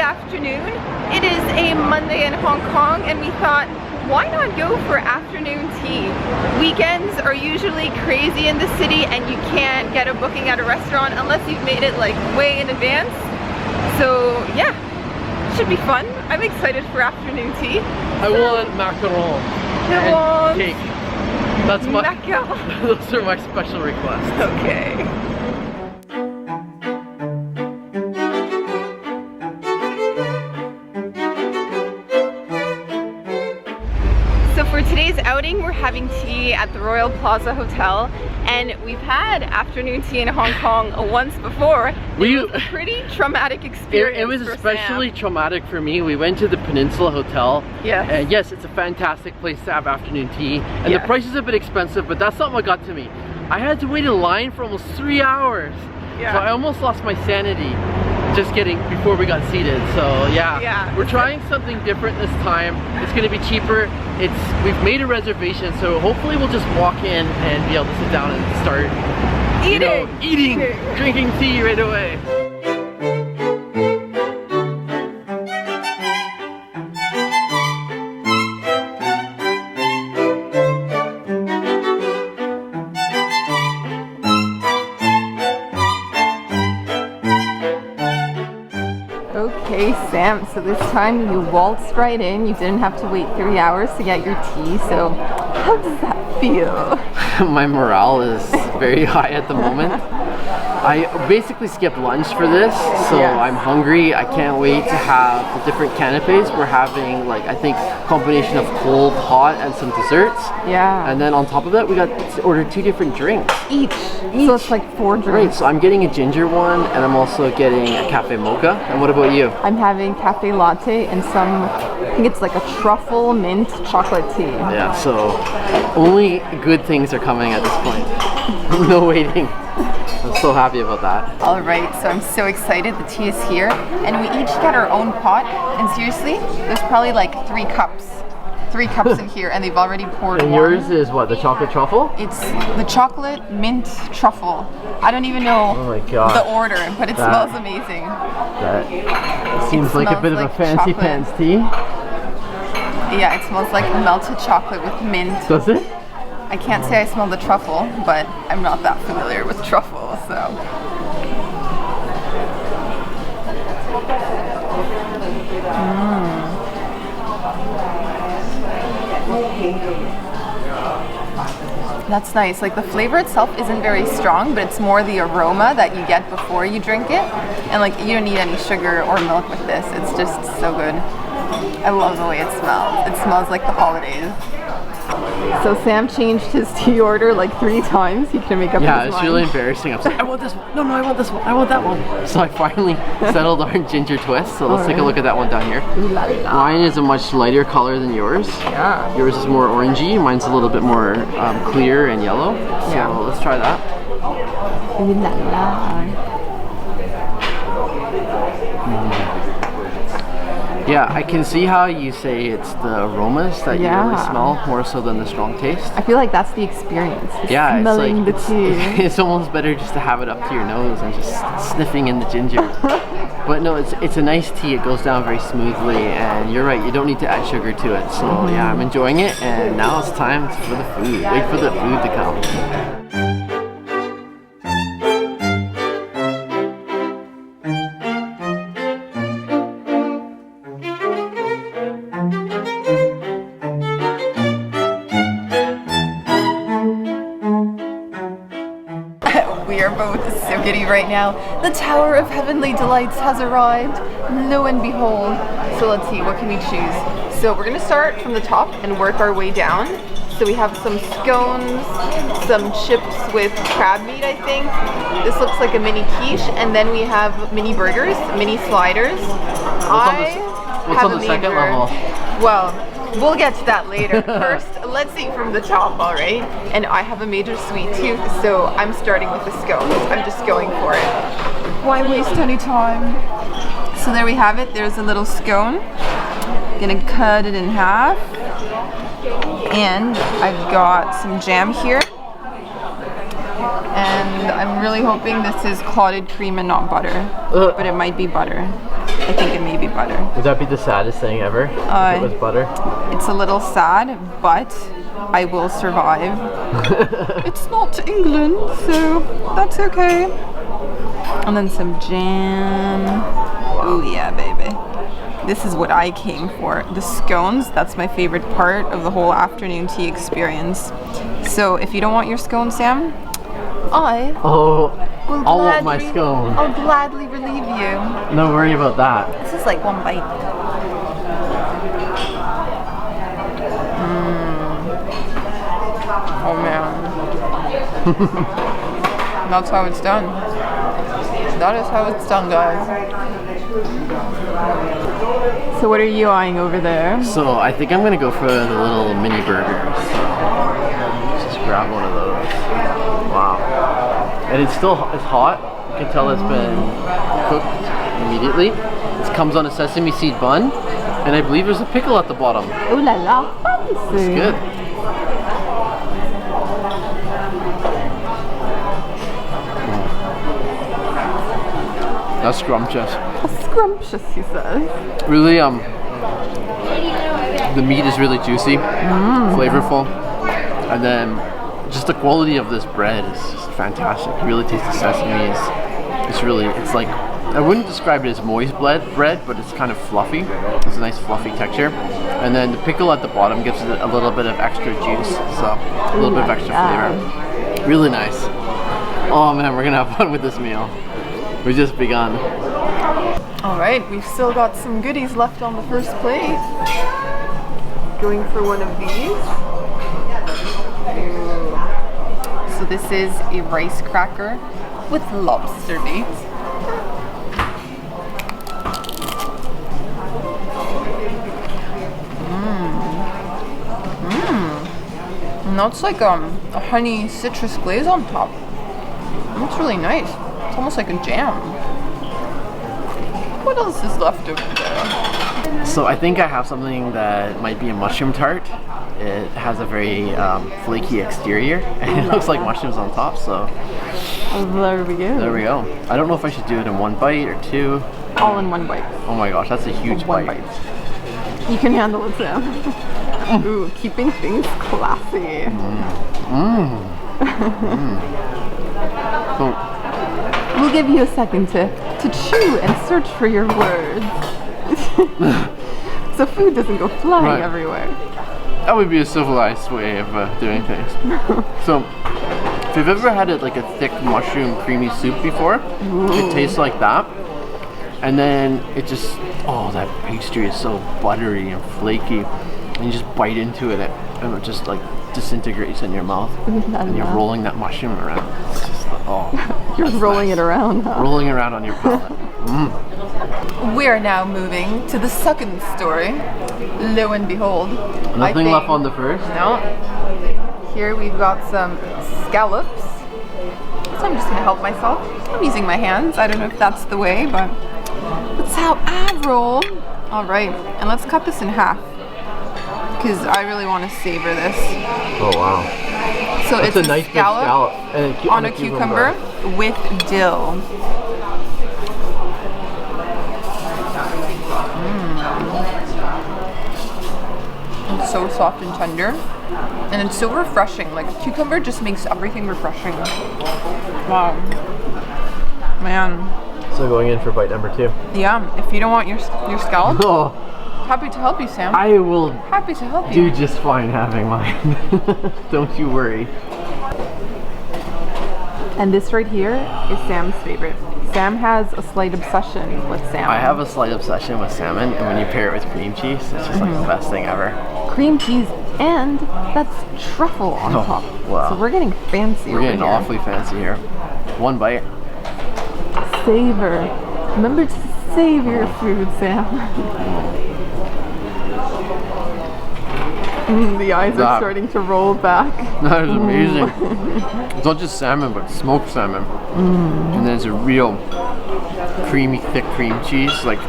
afternoon. It is a Monday in Hong Kong and we thought, why not go for afternoon tea? Weekends are usually crazy in the city and you can't get a booking at a restaurant unless you've made it like way in advance. So yeah, should be fun. I'm excited for afternoon tea. I want macaron and cake. That's my macaron. Those are my special requests. Okay. So for today's outing, we're having tea at the Royal Plaza Hotel, and we've had afternoon tea in Hong Kong once before. It was a pretty traumatic experience. It was especially traumatic for me. We went to the Peninsula Hotel. Yes. And yes, it's a fantastic place to have afternoon tea. And the price is a bit expensive, but that's not what got to me. I had to wait in line for almost 3 hours. Yeah. So I almost lost my sanity just before we got seated. So yeah, we're trying something different this time. It's going to be cheaper. We've made a reservation, so hopefully we'll just walk in and be able to sit down and start eating, drinking tea right away. Okay, Sam, so this time you waltzed right in. You didn't have to wait 3 hours to get your tea, so how does that feel? My morale is very high at the moment. I basically skipped lunch for this, so I'm hungry. I can't wait to have the different canapes. We're having, like, I think combination of cold, hot, and some desserts. Yeah. And then on top of that, we got to order 2 different drinks. Each. So it's like 4 drinks. Right, so I'm getting a ginger one, and I'm also getting a cafe mocha. And what about you? I'm having cafe latte and some, I think it's like a truffle mint chocolate tea. Yeah, so only good things are coming at this point. No waiting. I'm so happy about that. All right, so I'm so excited. The tea is here, and we each get our own pot. And seriously, there's probably like 3 cups. 3 cups in here, and they've already poured And one. yours is what, the chocolate truffle? It's the chocolate mint truffle. I don't even know the order, but it smells amazing. That seems like a bit of a fancy pants tea. Yeah, it smells like melted chocolate with mint. Does it? I can't say I smell the truffle, but I'm not that familiar with truffle, so. That's nice. Like the flavor itself isn't very strong, but it's more the aroma that you get before you drink it. And like you don't need any sugar or milk with this. It's just so good. I love the way it smells. It smells like the holidays. So Sam changed his tea order like 3 times. He couldn't make up his mind. Yeah, it's really embarrassing. I'm like, I want this one. No, I want this one. I want that one. So I finally settled on ginger twist. So let's take a look at that one down here. Mine is a much lighter color than yours. Yeah. Yours is more orangey. Mine's a little bit more clear and yellow. So let's try that. Yeah, I can see how you say it's the aromas that you really smell more so than the strong taste. I feel like that's the experience. Yeah, smelling it's like the tea. it's almost better just to have it up to your nose and just sniffing in the ginger. But no, it's a nice tea. It goes down very smoothly, and you're right, you don't need to add sugar to it. So yeah, I'm enjoying it, and now it's time for the food. Wait for the food to come. We are both so giddy right now. The Tower of Heavenly Delights has arrived. Lo and behold. So let's see, what can we choose? So we're gonna start from the top and work our way down. So we have some scones, some chips with crab meat, I think. This looks like a mini quiche, and then we have mini burgers, mini sliders. What's on the second level? Well, we'll get to that later. First, let's eat from the top, all right? And I have a major sweet tooth, so I'm starting with the scones. I'm just going for it. Why waste any time? So there we have it. There's a little scone. Gonna cut it in half. And I've got some jam here. And I'm really hoping this is clotted cream and not butter. But it might be butter. I think it may be butter. Would that be the saddest thing ever? If it was butter? It's a little sad, but I will survive. It's not England, so that's okay. And then some jam. Oh yeah, baby. This is what I came for. The scones, that's my favorite part of the whole afternoon tea experience. So if you don't want your scone, Sam, I will want my scone. I'll gladly relieve you. No worry about that. This is like one bite. Oh man. That's how it's done. That is how it's done, guys. So what are you eyeing over there? So I think I'm gonna go for the little mini burgers. So just grab one of those. Wow. And it's hot. You can tell it's been cooked immediately. It comes on a sesame seed bun. And I believe there's a pickle at the bottom. Ooh la la, fancy. It's good. That's scrumptious. Scrumptious, he says. Really, the meat is really juicy, flavorful, and then just the quality of this bread is just fantastic. You really taste the sesame. It's like, I wouldn't describe it as moist bread, but it's kind of fluffy. It's a nice fluffy texture. And then the pickle at the bottom gives it a little bit of extra juice, so a little bit of extra flavor. Really nice. Oh man, we're gonna have fun with this meal. We've just begun. All right, we've still got some goodies left on the first plate. Going for one of these. So this is a rice cracker with lobster meat. And that's like a honey citrus glaze on top. That's really nice. It's almost like a jam. What else is left over there? So I think I have something that might be a mushroom tart. It has a very flaky exterior and it looks like mushrooms on top, so there we go. There we go. I don't know if I should do it in one bite or two. All in one bite. Oh my gosh, that's a huge bite. You can handle it, Sam. Ooh, keeping things classy. We'll give you a second to chew and search for your words. So food doesn't go flying everywhere. That would be a civilized way of doing things. So, if you've ever had like a thick mushroom creamy soup before, it tastes like that. And then it just, that pastry is so buttery and flaky. And you just bite into it and it just like disintegrates in your mouth. And you're rolling that mushroom around. It's just, you're rolling it around, huh? Rolling around on your palate. We are now moving to the second story. Lo and behold. Nothing left on the first? No. Here we've got some scallops. So I'm just gonna help myself. I'm using my hands. I don't know if that's the way, but that's how I roll. All right, and let's cut this in half because I really want to savor this. Oh wow. So it's a nice scallop on a cucumber with dill. It's so soft and tender, and it's so refreshing. Like cucumber just makes everything refreshing. Wow, man. So going in for bite number 2. Yeah, if you don't want your scallop, happy to help you, Sam. I will. Happy to help you. Do just fine having mine. Don't you worry. And this right here is Sam's favorite. Sam has a slight obsession with salmon. I have a slight obsession with salmon, and when you pair it with cream cheese, it's just like the best thing ever. Cream cheese, and that's truffle on top. Wow. So we're getting fancy. We're getting awfully fancy here. One bite. Savor. Remember to savor your food, Sam. The eyes are starting to roll back. That is amazing. It's not just salmon, but smoked salmon. And then it's a real creamy, thick cream cheese. Like,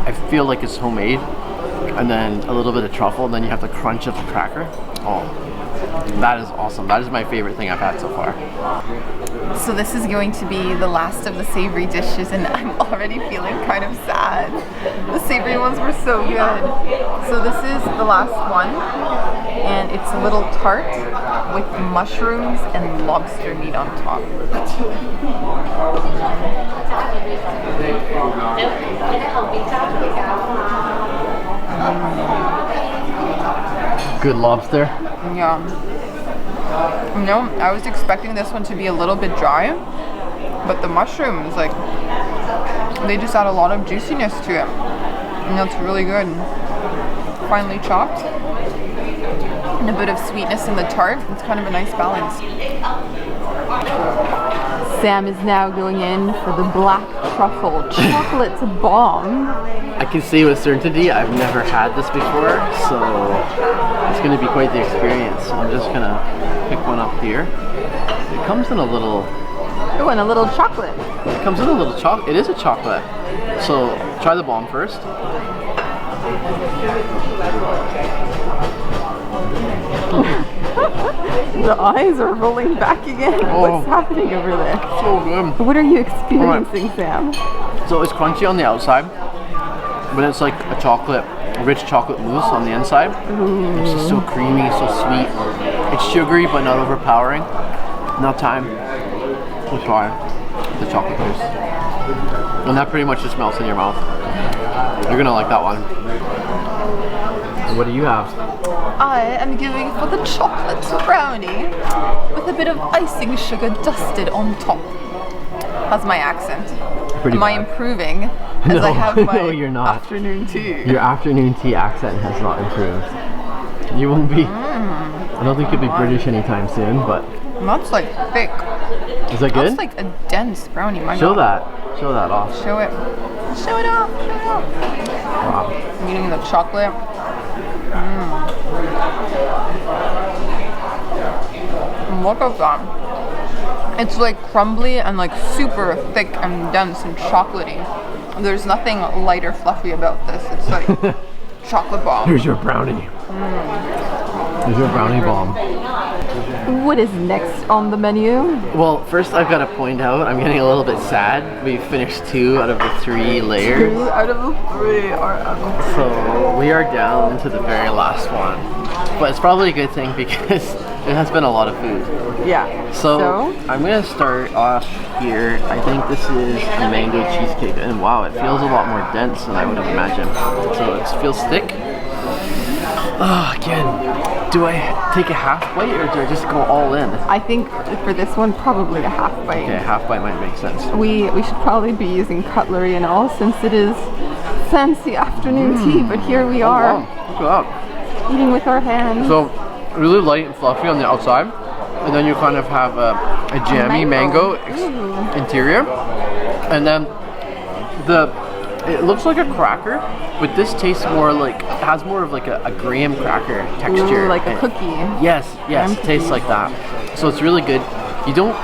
I feel like it's homemade. And then a little bit of truffle, and then you have the crunch of the cracker. Oh, that is awesome. That is my favorite thing I've had so far. So this is going to be the last of the savory dishes, and I'm already feeling kind of sad. The savory ones were so good. So this is the last one, and it's a little tart with mushrooms and lobster meat on top. Good lobster. Yeah. No, I was expecting this one to be a little bit dry, but the mushrooms, like, they just add a lot of juiciness to it. And that's really good. Finely chopped. And a bit of sweetness in the tart. It's kind of a nice balance. Sam is now going in for the black truffle chocolate bomb. I can say with certainty I've never had this before, so it's going to be quite the experience. I'm just going to pick one up here. It comes in a little... Oh, and a little chocolate. It comes in a little chocolate. It is a chocolate. So try the bomb first. The eyes are rolling back again. Oh, what's happening over there? So good. What are you experiencing, Sam? So it's crunchy on the outside, but it's like a chocolate, a rich chocolate mousse on the inside. Ooh. It's just so creamy, so sweet. It's sugary but not overpowering. Now time to try the chocolate mousse. And that pretty much just melts in your mouth. You're gonna like that one. What do you have? I am going for the chocolate brownie with a bit of icing sugar dusted on top. How's my accent? Pretty Am I bad. improving as I have my No, you're not. afternoon tea? Your afternoon tea accent has not improved. You won't be. I don't think you'll be British anytime soon, but. That's like thick. Is that good? That's like a dense brownie. My Show God. that. Show that off. Show it. Show it off. Show it off. Wow. I'm eating the chocolate. Look at that. It's like crumbly and like super thick and dense and chocolatey. There's nothing light or fluffy about this. It's like chocolate bomb. Here's your brownie. Here's your brownie bomb. What is next on the menu? Well, first I've got to point out I'm getting a little bit sad. We finished 2 out of the 3 layers. 2 out of the 3 are out. So we are down to the very last one. But it's probably a good thing because it has been a lot of food. Yeah. So I'm going to start off here. I think this is a mango cheesecake. And wow, it feels a lot more dense than I would have imagined. So it feels thick. Oh, again, do I take a half bite or do I just go all in? I think for this one, probably a half bite. Okay, a half bite might make sense. We should probably be using cutlery and all since it is fancy afternoon tea, but here we are. Wow. Look at that. Eating with our hands. So, really light and fluffy on the outside, and then you kind of have a jammy mango interior, and then it looks like a cracker, but this tastes more like, has more of like a graham cracker texture. Ooh, like a cookie. Yes, it tastes like that. So it's really good. You don't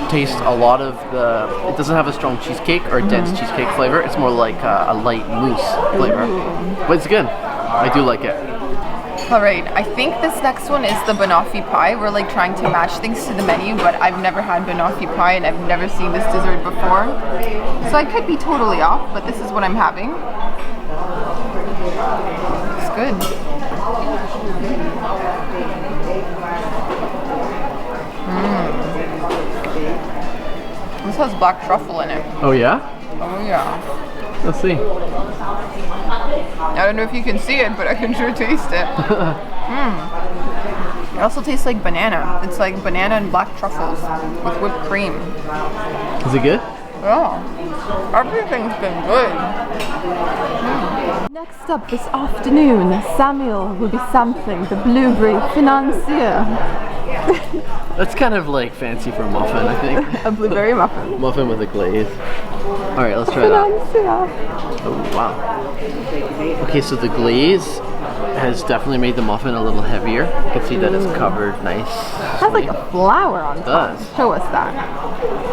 taste a lot of it doesn't have a strong cheesecake or dense cheesecake flavor. It's more like a light mousse flavor. But it's good. I do like it. Alright, I think this next one is the banoffee pie. We're like trying to match things to the menu, but I've never had banoffee pie and I've never seen this dessert before. So I could be totally off, but this is what I'm having. It's good. This has black truffle in it. Oh yeah? Oh yeah. Let's see. I don't know if you can see it, but I can sure taste it. It also tastes like banana. It's like banana and black truffles with whipped cream. Is it good? Yeah. Everything's been good. Next up this afternoon, Samuel will be sampling the blueberry financier. That's kind of like fancy for a muffin, I think. A blueberry muffin. Muffin with a glaze. Alright, let's try that. Financier. Oh, wow. Okay, so the glaze has definitely made the muffin a little heavier. You can see that it's covered nice. It has like a flower on top. It does. Show us that.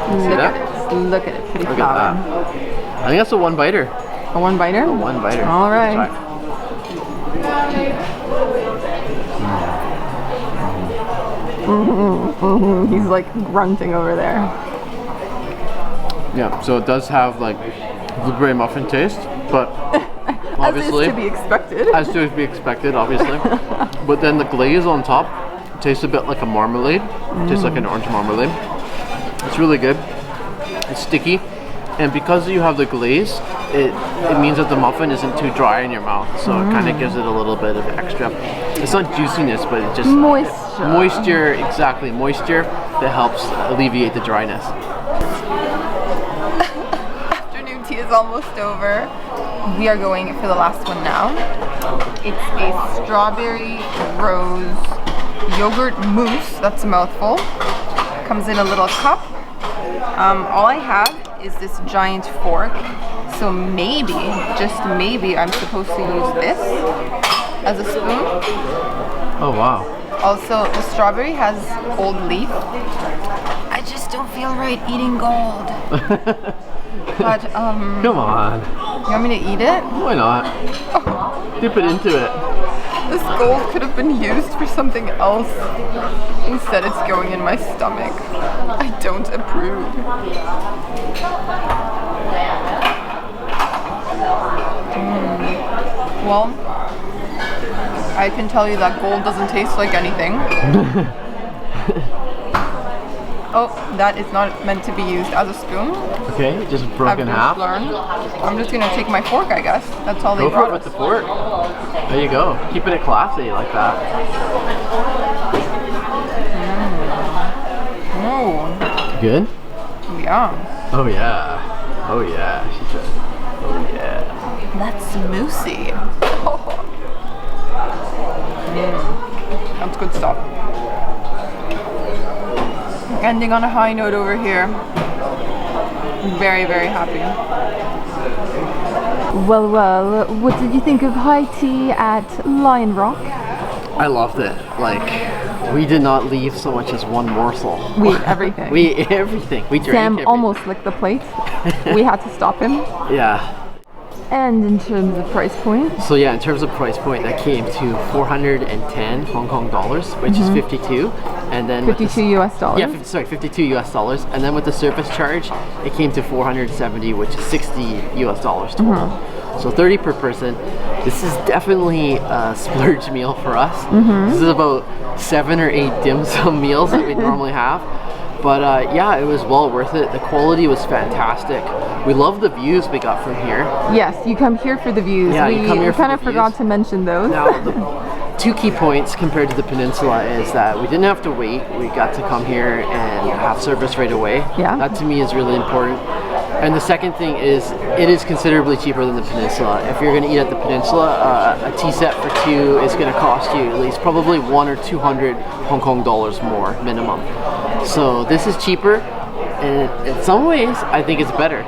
See Look that? at it. Look at it. Pretty Look flower. at that. I think that's a one biter. A one biter? A one biter. All right. Let's try. He's like grunting over there. Yeah, so it does have like blueberry muffin taste, but obviously, as is to be expected. As to be expected, obviously. But then the glaze on top tastes a bit like a marmalade. Tastes like an orange marmalade. It's really good. It's sticky, and because you have the glaze, it means that the muffin isn't too dry in your mouth, so it kind of gives it a little bit of extra. It's not juiciness, but it just moisture, exactly, moisture that helps alleviate the dryness. Afternoon tea is almost over. We are going for the last one now. It's a strawberry rose yogurt mousse. That's a mouthful. Comes in a little cup. All I have is this giant fork. So maybe, just maybe, I'm supposed to use this as a spoon. Oh wow. Also, the strawberry has gold leaf. I just don't feel right eating gold. But, come on. You want me to eat it? Why not? Dip it into it. This gold could have been used for something else. Instead, it's going in my stomach. I don't approve. Well, I can tell you that gold doesn't taste like anything. Oh, that is not meant to be used as a spoon. Okay, just broken half. I'm just gonna take my fork, I guess. That's all they brought us. Go for it with the fork. There you go. Keeping it classy like that. Oh. Good? Yeah. Oh yeah. Oh yeah. She said. Oh yeah. That's smoothie. That's good stuff. Ending on a high note over here. Very, very happy. Well, what did you think of high tea at Lion Rock? I loved it. Like, we did not leave so much as one morsel. We ate everything. We ate everything. We drank Sam everything. almost licked the plate. We had to stop him. Yeah. And in terms of price point? So yeah, in terms of price point, that came to 410 Hong Kong dollars, which is 52. And then 52 US dollars? Yeah, sorry, 52 US dollars. And then with the service charge, it came to 470, which is 60 US dollars total. So 30 per person. This is definitely a splurge meal for us. This is about 7 or 8 dim sum meals that we normally have. But yeah, it was well worth it. The quality was fantastic. We love the views we got from here. Yes, you come here for the views. Yeah, you come here for kind the of forgot to mention those. Now, the 2 key points compared to the Peninsula is that we didn't have to wait. We got to come here and have service right away. Yeah. That to me is really important. And the second thing is, it is considerably cheaper than the Peninsula. If you're going to eat at the Peninsula, a tea set for 2 is going to cost you at least probably 100 or 200 Hong Kong dollars more minimum. So this is cheaper, and in some ways, I think it's better.